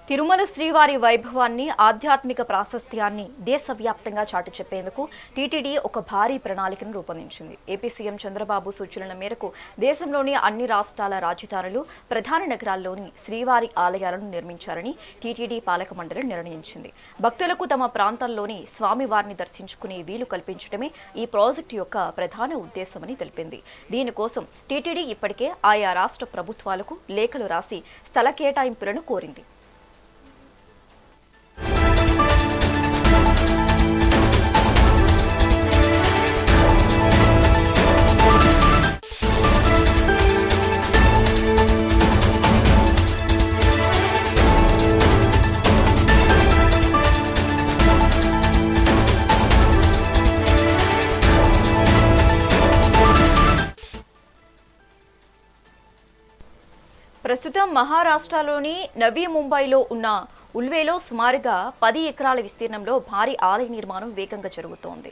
తిరుమల శ్రీవారి వైభవాన్ని ఆధ్యాత్మిక ప్రాశస్త్యాన్ని దేశవ్యాప్తంగా చాటి చెప్పేందుకు టీటీడీ ఒక భారీ ప్రణాళికను రూపొందించింది. ఏపీ సీఎం చంద్రబాబు సూచనల మేరకు దేశంలోని అన్ని రాష్ట్రాల రాజధానులు, ప్రధాన నగరాల్లోని శ్రీవారి ఆలయాలను నిర్మించాలని టీటీడీ పాలక మండలి నిర్ణయించింది. భక్తులకు తమ ప్రాంతాల్లోని స్వామివారిని దర్శించుకునే వీలు కల్పించడమే ఈ ప్రాజెక్టు యొక్క ప్రధాన ఉద్దేశమని తెలిపింది. దీనికోసం టీటీడీ ఇప్పటికే ఆయా రాష్ట్ర ప్రభుత్వాలకు లేఖలు రాసి స్థల కేటాయింపులను కోరింది. ప్రస్తుతం మహారాష్ట్రలోని నవీ ముంబైలో ఉన్న ఉల్వేలో సుమారుగా 10 ఎకరాల విస్తీర్ణంలో భారీ ఆలయ నిర్మాణం వేగంగా జరుగుతోంది.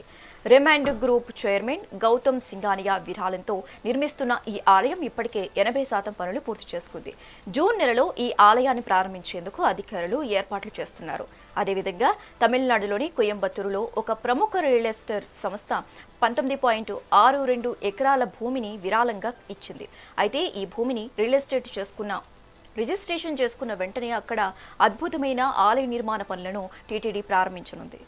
Raymond group chairman Gautam Singhania విరాళంతో నిర్మిస్తున్న ఈ ఆలయం ఇప్పటికే 80% పనులు పూర్తి చేసుకుంది. జూన్ నెలలో ఈ ఆలయాన్ని ప్రారంభించేందుకు అధికారులు ఏర్పాట్లు చేస్తున్నారు. అదేవిధంగా తమిళనాడులోని కోయంబత్తూరులో ఒక ప్రముఖ రియల్ ఎస్టేట్ సంస్థ 19.62 ఎకరాల భూమిని విరాళంగా ఇచ్చింది. అయితే ఈ భూమిని రిజిస్ట్రేషన్ చేసుకున్న వెంటనే అక్కడ అద్భుతమైన ఆలయ నిర్మాణ పనులను టీటీడీ ప్రారంభించనుంది.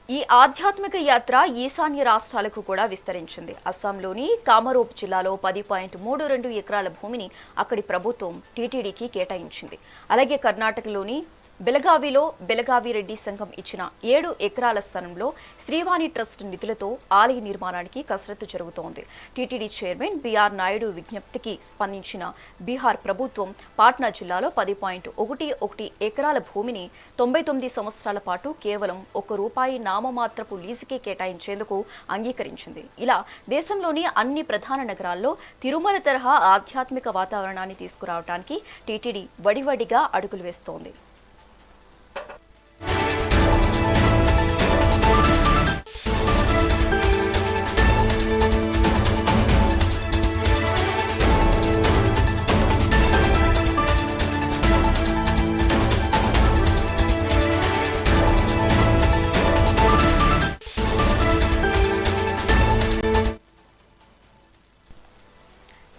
ఈ ఆధ్యాత్మిక యాత్ర ఈశాన్య రాష్ట్రాలకు కూడా విస్తరించింది. అస్సాంలోని కామరూప్ జిల్లాలో 10.32 ఎకరాల భూమిని అక్కడి ప్రభుత్వం టీటీడీకి కేటాయించింది. అలాగే కర్ణాటకలోని బెలగావిలో బెలగావి రెడ్డి సంఘం ఇచ్చిన 7 ఎకరాల స్థలంలో శ్రీవాణి ట్రస్ట్ నిధులతో ఆలయ నిర్మాణానికి కసరత్తు జరుగుతోంది. టీటీడీ చైర్మన్ బిఆర్ నాయుడు విజ్ఞప్తికి స్పందించిన బీహార్ ప్రభుత్వం పాట్నా జిల్లాలో 10.11 ఎకరాల భూమిని 99 సంవత్సరాల పాటు కేవలం ₹1 నామమాత్రపు లీజుకే కేటాయించేందుకు అంగీకరించింది. ఇలా దేశంలోని అన్ని ప్రధాన నగరాల్లో తిరుమల తరహా ఆధ్యాత్మిక వాతావరణాన్ని తీసుకురావడానికి టీటీడీ వడివడిగా అడుగులు వేస్తోంది.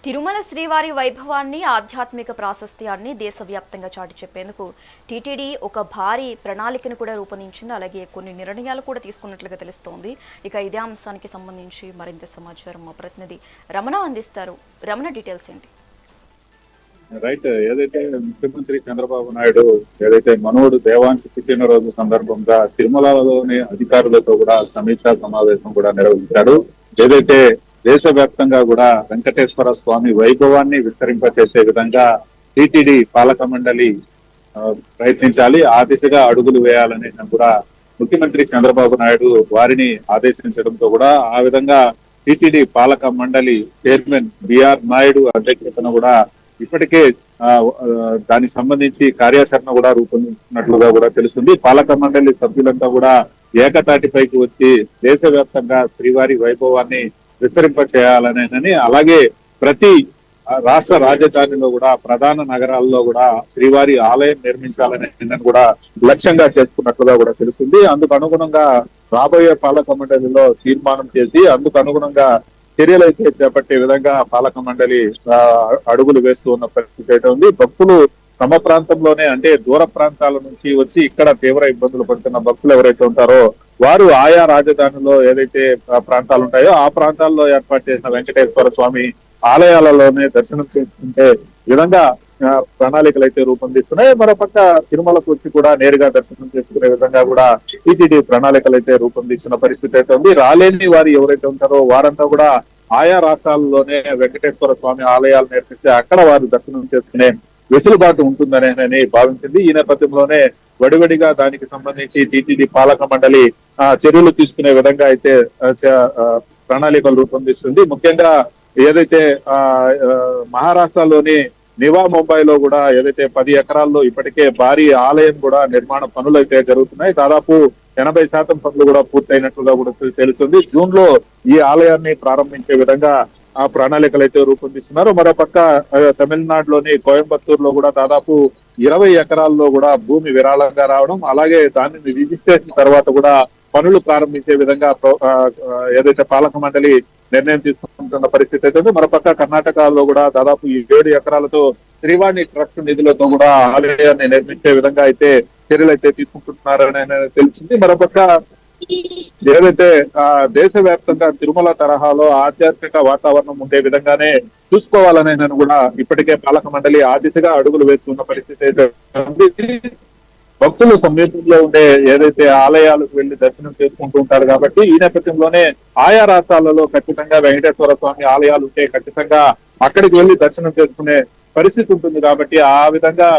తిరుమల శ్రీవారి వైభవాన్ని ఆధ్యాత్మిక ప్రాశస్త్యాన్ని దేశవ్యాప్తంగా చాటి చెప్పేందుకు టీటీడీ ఒక భారీ ప్రణాళికను కూడా రూపొందించింది. అలాగే కొన్ని నిర్ణయాలు కూడా తీసుకున్నట్లుగా తెలుస్తోంది. ఇక ఇదే అంశానికి సంబంధించి మరింత సమాచారం మా ప్రతినిధి రమణ అందిస్తారు. రమణ, డీటెయిల్స్ ఏంటి? రైట్, ఏదైతే ముఖ్యమంత్రి చంద్రబాబు నాయుడు ఏదైతే మనోడు దేవాంశ పుట్టినరోజు సందర్భంగా తిరుమలలోని అధికారులతో కూడా సమీక్షా సమావేశం కూడా నిర్వహించాడు. ఏదైతే దేశవ్యాప్తంగా కూడా వెంకటేశ్వర స్వామి వైభవాన్ని విస్తరింపచేసే విధంగా టీటీడీ పాలక మండలి ప్రయత్నించాలి, ఆ దిశగా అడుగులు వేయాలని కూడా ముఖ్యమంత్రి చంద్రబాబు నాయుడు వారిని ఆదేశించడంతో కూడా ఆ విధంగా టీటీడీ పాలక మండలి చైర్మన్ బిఆర్ నాయుడు అధ్యక్షతన కూడా ఇప్పటికే దానికి సంబంధించి కార్యాచరణ కూడా రూపొందించినట్లుగా కూడా తెలుస్తుంది. పాలక మండలి సభ్యులంతా కూడా ఏకతాటిపైకి వచ్చి దేశవ్యాప్తంగా శ్రీవారి వైభవాన్ని విస్తరింప చేయాలనేనని, అలాగే ప్రతి రాష్ట్ర రాజధానిలో కూడా ప్రధాన నగరాల్లో కూడా శ్రీవారి ఆలయం నిర్మించాలని కూడా లక్ష్యంగా చేసుకున్నట్లుగా కూడా తెలుస్తుంది. అందుకు అనుగుణంగా రాబోయే పాలక మండలిలో తీర్మానం చేసి అందుకు అనుగుణంగా చర్యలు అయితే చేపట్టే విధంగా పాలక మండలి అడుగులు వేస్తూ ఉన్న పరిస్థితి అయితే ఉంది. భక్తులు తమ ప్రాంతంలోనే, అంటే దూర ప్రాంతాల నుంచి వచ్చి ఇక్కడ తీవ్ర ఇబ్బందులు పడుతున్న భక్తులు ఎవరైతే ఉంటారో వారు ఆయా రాజధానిలో ఏదైతే ప్రాంతాలు ఉంటాయో ఆ ప్రాంతాల్లో ఏర్పాటు చేసిన వెంకటేశ్వర స్వామి ఆలయాలలోనే దర్శనం చేసుకుంటే విధంగా ప్రణాళికలు అయితే రూపొందిస్తున్నాయి. మరోపక్క తిరుమలకు వచ్చి కూడా నేరుగా దర్శనం చేసుకునే విధంగా కూడా టీటీడీ ప్రణాళికలు అయితే రూపొందించిన పరిస్థితి అయితే ఉంది. రాలేని వారు ఎవరైతే ఉంటారో వారంతా కూడా ఆయా రాష్ట్రాల్లోనే వెంకటేశ్వర స్వామి ఆలయాలు నిర్మిస్తే అక్కడ వారు దర్శనం చేసుకునే వెసులుబాటు ఉంటుందని భావించింది. ఈ నేపథ్యంలోనే వడివడిగా దానికి సంబంధించి టీటీడీ పాలక మండలి చర్యలు తీసుకునే విధంగా అయితే ప్రణాళికలు రూపొందిస్తుంది. ముఖ్యంగా ఏదైతే మహారాష్ట్రలోని నివా ముంబైలో కూడా ఏదైతే 10 ఎకరాల్లో ఇప్పటికే భారీ ఆలయం కూడా నిర్మాణ పనులు అయితే జరుగుతున్నాయి. దాదాపు 80% పనులు కూడా పూర్తయినట్లుగా కూడా తెలుస్తుంది. జూన్ లో ఈ ఆలయాన్ని ప్రారంభించే విధంగా ఆ ప్రణాళికలు అయితే రూపొందిస్తున్నారు. మరోపక్క తమిళనాడులోని కోయంబత్తూరులో కూడా దాదాపు 20 ఎకరాల్లో కూడా భూమి విరాళంగా రావడం, అలాగే దానిని రిజిస్ట్రేషన్ తర్వాత కూడా పనులు ప్రారంభించే విధంగా ఏదైతే పాలక మండలి నిర్ణయం తీసుకుంటున్న పరిస్థితి అయితే మరోపక్క కర్ణాటకలో కూడా దాదాపు 7 ఎకరాలతో శ్రీవాణి ట్రస్ట్ నిధులతో కూడా ఆలయాన్ని నిర్మించే విధంగా అయితే చర్యలు అయితే తీసుకుంటున్నారని తెలిసింది. మరోపక్క ఏదైతే దేశవ్యాప్తంగా తిరుమల తరహాలో ఆధ్యాత్మిక వాతావరణం ఉండే విధంగానే చూసుకోవాలని నేను కూడా ఇప్పటికే పాలక మండలి ఆ దిశగా అడుగులు వేస్తున్న పరిస్థితి అయితే ఉంది. భక్తులు సమీపంలో ఉండే ఏదైతే ఆలయాలకు వెళ్లి దర్శనం చేసుకుంటూ ఉంటారు కాబట్టి ఈ నేపథ్యంలోనే ఆయా రాష్ట్రాలలో ఖచ్చితంగా వెంకటేశ్వర స్వామి ఆలయాలు ఉంటే ఖచ్చితంగా అక్కడికి వెళ్లి దర్శనం చేసుకునే పరిస్థితి ఉంటుంది. కాబట్టి ఆ విధంగా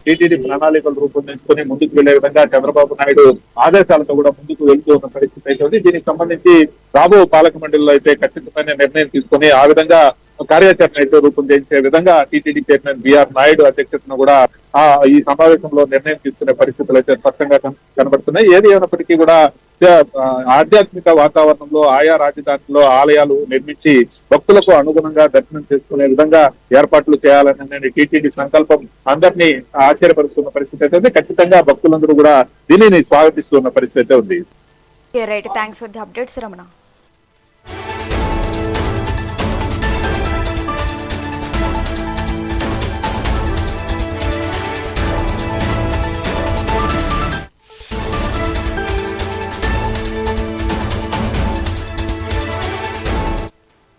టీటీడీ ప్రణాళికలు రూపొందించుకొని ముందుకు వెళ్లే విధంగా చంద్రబాబు నాయుడు ఆదేశాలతో కూడా ముందుకు వెళ్తూ ఉన్న పరిస్థితి అయితే ఉంది. దీనికి సంబంధించి రాబో పాలక మండలిలో అయితే ఖచ్చితమైన నిర్ణయం తీసుకొని ఆ విధంగా కార్యాచరణ అయితే రూపొందించే విధంగా టీటీడీ చైర్మన్ బిఆర్ నాయుడు అధ్యక్షతను కూడా ఈ సమావేశంలో నిర్ణయం తీసుకునే పరిస్థితులు అయితే స్పష్టంగా కనబడుతున్నాయి. ఏది అయినప్పటికీ కూడా ఆధ్యాత్మిక వాతావరణంలో ఆయా రాజధానిలో ఆలయాలు నిర్మించి భక్తులకు అనుగుణంగా దర్శనం చేసుకునే విధంగా ఏర్పాట్లు చేయాలని టీటీడీ సంకల్పం అందరినీ ఆశ్చర్యపరుస్తున్న పరిస్థితి అయితే ఉంది. ఖచ్చితంగా భక్తులందరూ కూడా దీనిని స్వాగతిస్తున్న పరిస్థితి అయితే ఉంది. Right, thanks for the updates Ramana.